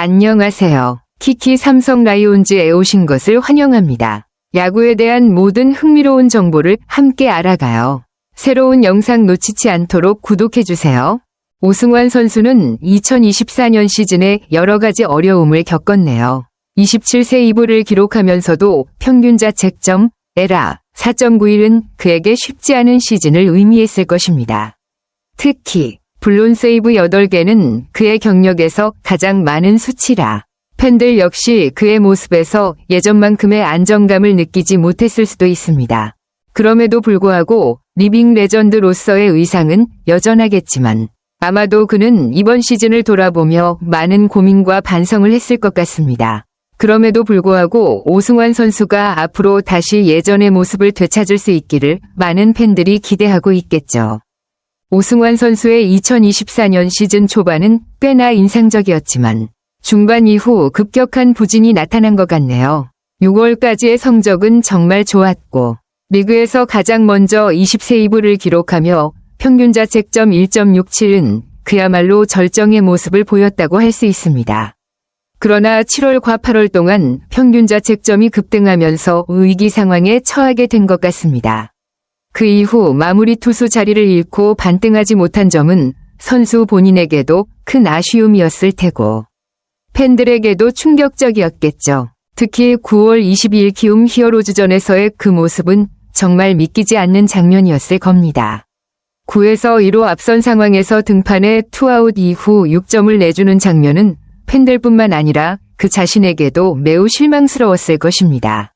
안녕하세요. 키키 삼성 라이온즈에 오신 것을 환영합니다. 야구에 대한 모든 흥미로운 정보를 함께 알아가요. 새로운 영상 놓치지 않도록 구독해주세요. 오승환 선수는 2024년 시즌에 여러 가지 어려움을 겪었네요. 27세 2부를 기록하면서도 평균 자책점 에라 4.91은 그에게 쉽지 않은 시즌을 의미했을 것입니다. 특히 블론 세이브 8개는 그의 경력에서 가장 많은 수치라 팬들 역시 그의 모습에서 예전만큼의 안정감을 느끼지 못했을 수도 있습니다. 그럼에도 불구하고 리빙 레전드로서의 의상은 여전하겠지만 아마도 그는 이번 시즌을 돌아보며 많은 고민과 반성을 했을 것 같습니다. 그럼에도 불구하고 오승환 선수가 앞으로 다시 예전의 모습을 되찾을 수 있기를 많은 팬들이 기대하고 있겠죠. 오승환 선수의 2024년 시즌 초반은 꽤나 인상적이었지만 중반 이후 급격한 부진이 나타난 것 같네요. 6월까지의 성적은 정말 좋았고 리그에서 가장 먼저 20세 2부를 기록하며 평균 자책점 1.67은 그야말로 절정의 모습을 보였다고 할 수 있습니다. 그러나 7월과 8월 동안 평균 자책점이 급등하면서 위기 상황에 처하게 된 것 같습니다. 그 이후 마무리 투수 자리를 잃고 반등하지 못한 점은 선수 본인에게도 큰 아쉬움이었을 테고 팬들에게도 충격적이었겠죠. 특히 9월 22일 키움 히어로즈전에서의 그 모습은 정말 믿기지 않는 장면이었을 겁니다. 9에서 2로 앞선 상황에서 등판에 투아웃 이후 6점을 내주는 장면은 팬들뿐만 아니라 그 자신에게도 매우 실망스러웠을 것입니다.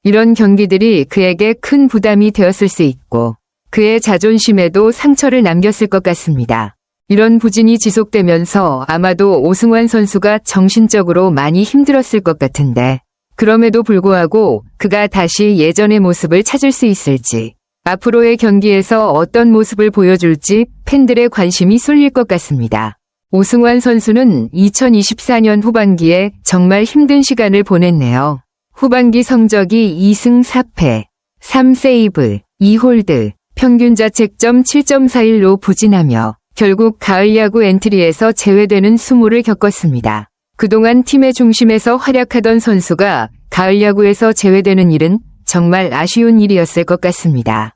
이런 경기들이 그에게 큰 부담이 되었을 수 있고 그의 자존심에도 상처를 남겼을 것 같습니다. 이런 부진이 지속되면서 아마도 오승환 선수가 정신적으로 많이 힘들었을 것 같은데 그럼에도 불구하고 그가 다시 예전의 모습을 찾을 수 있을지 앞으로의 경기에서 어떤 모습을 보여줄지 팬들의 관심이 쏠릴 것 같습니다. 오승환 선수는 2024년 후반기에 정말 힘든 시간을 보냈네요. 후반기 성적이 2승 4패, 3세이브, 2홀드, 평균 자책점 7.41로 부진하며 결국 가을 야구 엔트리에서 제외되는 수모를 겪었습니다. 그동안 팀의 중심에서 활약하던 선수가 가을 야구에서 제외되는 일은 정말 아쉬운 일이었을 것 같습니다.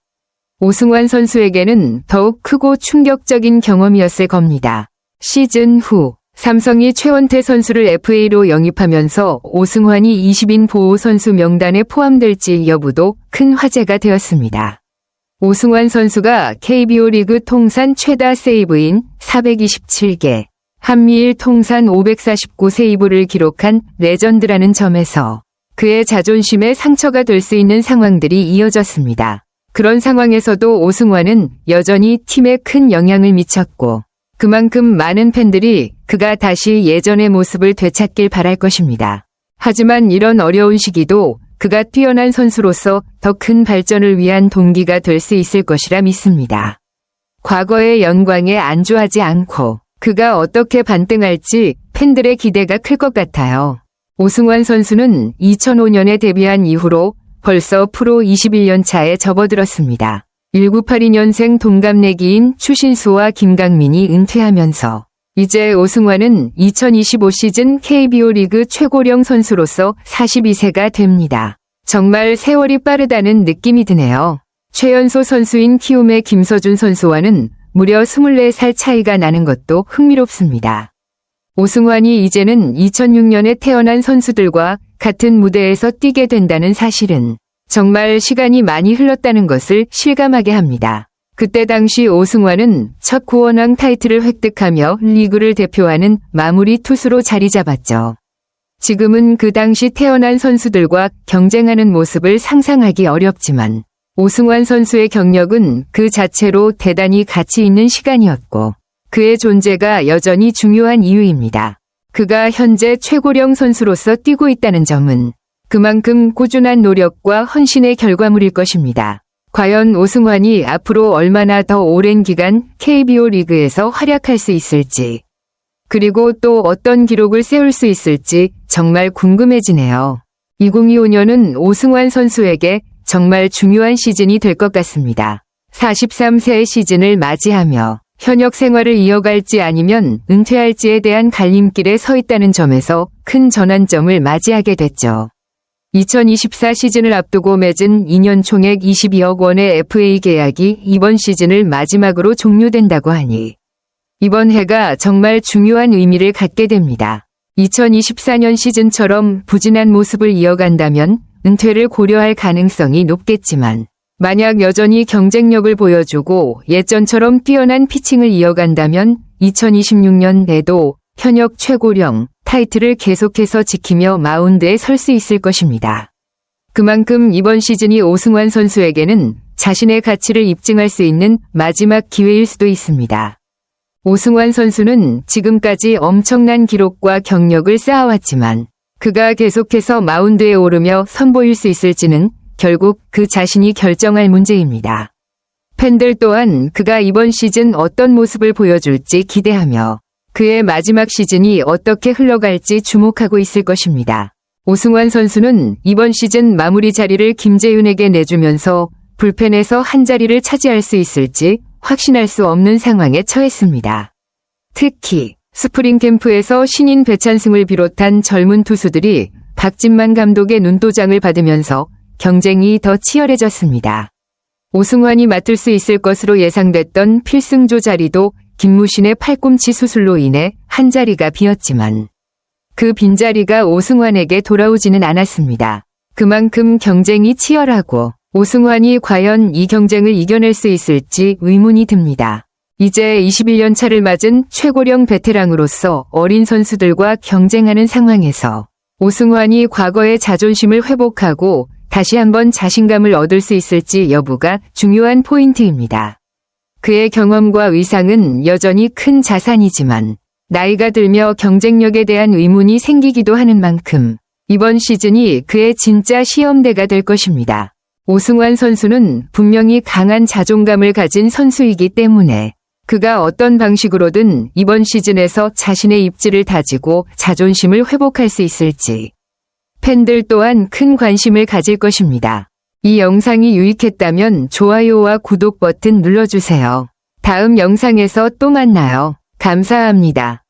오승환 선수에게는 더욱 크고 충격적인 경험이었을 겁니다. 시즌 후 삼성이 최원태 선수를 FA로 영입하면서 오승환이 20인 보호 선수 명단에 포함될지 여부도 큰 화제가 되었습니다. 오승환 선수가 KBO 리그 통산 최다 세이브인 427개, 한미일 통산 549 세이브를 기록한 레전드라는 점에서 그의 자존심에 상처가 될 수 있는 상황들이 이어졌습니다. 그런 상황에서도 오승환은 여전히 팀에 큰 영향을 미쳤고 그만큼 많은 팬들이 그가 다시 예전의 모습을 되찾길 바랄 것입니다. 하지만 이런 어려운 시기도 그가 뛰어난 선수로서 더 큰 발전을 위한 동기가 될 수 있을 것이라 믿습니다. 과거의 영광에 안주하지 않고 그가 어떻게 반등할지 팬들의 기대가 클 것 같아요. 오승환 선수는 2005년에 데뷔한 이후로 벌써 프로 21년 차에 접어들었습니다. 1982년생 동갑내기인 추신수와 김강민이 은퇴하면서 이제 오승환은 2025 시즌 KBO 리그 최고령 선수로서 42세가 됩니다. 정말 세월이 빠르다는 느낌이 드네요. 최연소 선수인 키움의 김서준 선수와는 무려 24살 차이가 나는 것도 흥미롭습니다. 오승환이 이제는 2006년에 태어난 선수들과 같은 무대에서 뛰게 된다는 사실은 정말 시간이 많이 흘렀다는 것을 실감하게 합니다. 그때 당시 오승환은 첫 구원왕 타이틀을 획득하며 리그를 대표하는 마무리 투수로 자리 잡았죠. 지금은 그 당시 태어난 선수들과 경쟁하는 모습을 상상하기 어렵지만 오승환 선수의 경력은 그 자체로 대단히 가치 있는 시간이었고 그의 존재가 여전히 중요한 이유입니다. 그가 현재 최고령 선수로서 뛰고 있다는 점은 그만큼 꾸준한 노력과 헌신의 결과물일 것입니다. 과연 오승환이 앞으로 얼마나 더 오랜 기간 KBO 리그에서 활약할 수 있을지, 그리고 또 어떤 기록을 세울 수 있을지 정말 궁금해지네요. 2025년은 오승환 선수에게 정말 중요한 시즌이 될 것 같습니다. 43세의 시즌을 맞이하며 현역 생활을 이어갈지 아니면 은퇴할지에 대한 갈림길에 서 있다는 점에서 큰 전환점을 맞이하게 됐죠. 2024 시즌을 앞두고 맺은 2년 총액 22억 원의 FA 계약이 이번 시즌을 마지막으로 종료된다고 하니 이번 해가 정말 중요한 의미를 갖게 됩니다. 2024년 시즌처럼 부진한 모습을 이어간다면 은퇴를 고려할 가능성이 높겠지만 만약 여전히 경쟁력을 보여주고 예전처럼 뛰어난 피칭을 이어간다면 2026년에도 현역 최고령 타이틀을 계속해서 지키며 마운드에 설 수 있을 것입니다. 그만큼 이번 시즌이 오승환 선수에게는 자신의 가치를 입증할 수 있는 마지막 기회일 수도 있습니다. 오승환 선수는 지금까지 엄청난 기록과 경력을 쌓아왔지만 그가 계속해서 마운드에 오르며 선보일 수 있을지는 결국 그 자신이 결정할 문제입니다. 팬들 또한 그가 이번 시즌 어떤 모습을 보여줄지 기대하며 그의 마지막 시즌이 어떻게 흘러갈지 주목하고 있을 것입니다. 오승환 선수는 이번 시즌 마무리 자리를 김재윤에게 내주면서 불펜에서 한 자리를 차지할 수 있을지 확신할 수 없는 상황에 처했습니다. 특히 스프링 캠프에서 신인 배찬승을 비롯한 젊은 투수들이 박진만 감독의 눈도장을 받으면서 경쟁이 더 치열해졌습니다. 오승환이 맡을 수 있을 것으로 예상됐던 필승조 자리도 김무신의 팔꿈치 수술로 인해 한 자리가 비었지만 그 빈자리가 오승환에게 돌아오지는 않았습니다. 그만큼 경쟁이 치열하고 오승환이 과연 이 경쟁을 이겨낼 수 있을지 의문이 듭니다. 이제 21년 차를 맞은 최고령 베테랑으로서 어린 선수들과 경쟁하는 상황에서 오승환이 과거의 자존심을 회복하고 다시 한번 자신감을 얻을 수 있을지 여부가 중요한 포인트입니다. 그의 경험과 위상은 여전히 큰 자산이지만 나이가 들며 경쟁력에 대한 의문이 생기기도 하는 만큼 이번 시즌이 그의 진짜 시험대가 될 것입니다. 오승환 선수는 분명히 강한 자존감을 가진 선수이기 때문에 그가 어떤 방식으로든 이번 시즌에서 자신의 입지를 다지고 자존심을 회복할 수 있을지 팬들 또한 큰 관심을 가질 것입니다. 이 영상이 유익했다면 좋아요와 구독 버튼 눌러주세요. 다음 영상에서 또 만나요. 감사합니다.